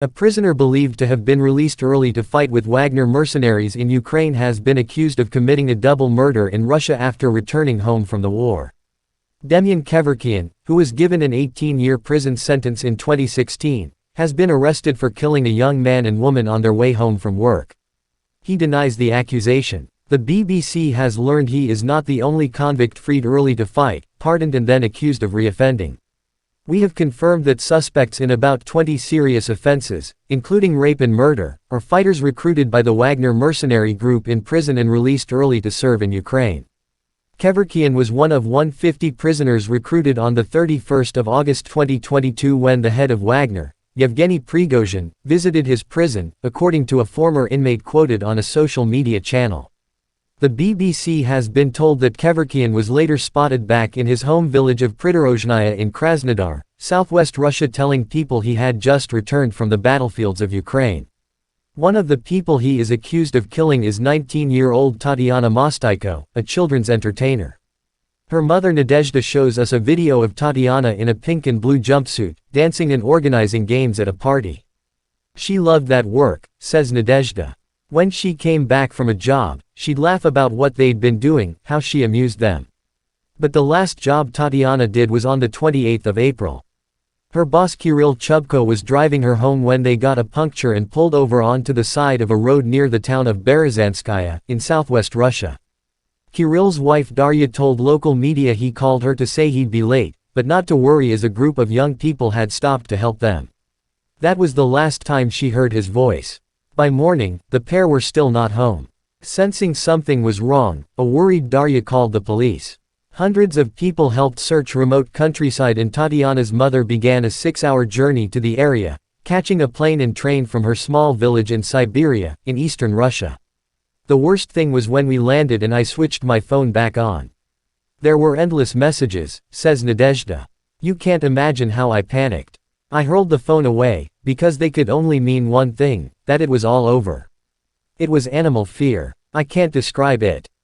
A prisoner believed to have been released early to fight with Wagner mercenaries in Ukraine has been accused of committing a double murder in Russia after returning home from the war. Demyan Kevorkian, who was given an 18-year prison sentence in 2016, has been arrested for killing a young man and woman on their way home from work. He denies the accusation. The BBC has learned he is not the only convict freed early to fight, pardoned and then accused of reoffending. We have confirmed that suspects in about 20 serious offenses, including rape and murder, are fighters recruited by the Wagner mercenary group in prison and released early to serve in Ukraine. Kevorkian was one of 150 prisoners recruited on 31 August 2022 when the head of Wagner, Yevgeny Prigozhin, visited his prison, according to a former inmate quoted on a social media channel. The BBC has been told that Kevorkian was later spotted back in his home village of Pridorozhnaya in Krasnodar, southwest Russia, telling people he had just returned from the battlefields of Ukraine. One of the people he is accused of killing is 19-year-old Tatiana Mostyko, a children's entertainer. Her mother Nadezhda shows us a video of Tatiana in a pink and blue jumpsuit, dancing and organizing games at a party. She loved that work, says Nadezhda. When she came back from a job, she'd laugh about what they'd been doing, how she amused them. But the last job Tatiana did was on the 28th of April. Her boss Kirill Chubko was driving her home when they got a puncture and pulled over onto the side of a road near the town of Berezanskaya, in southwest Russia. Kirill's wife Darya told local media he called her to say he'd be late, but not to worry as a group of young people had stopped to help them. That was the last time she heard his voice. By morning, the pair were still not home. Sensing something was wrong, a worried Darya called the police. Hundreds of people helped search remote countryside and Tatiana's mother began a 6-hour journey to the area, catching a plane and train from her small village in Siberia, in eastern Russia. The worst thing was when we landed and I switched my phone back on. There were endless messages, says Nadezhda. You can't imagine how I panicked. I hurled the phone away, because they could only mean one thing, that it was all over. It was animal fear. I can't describe it.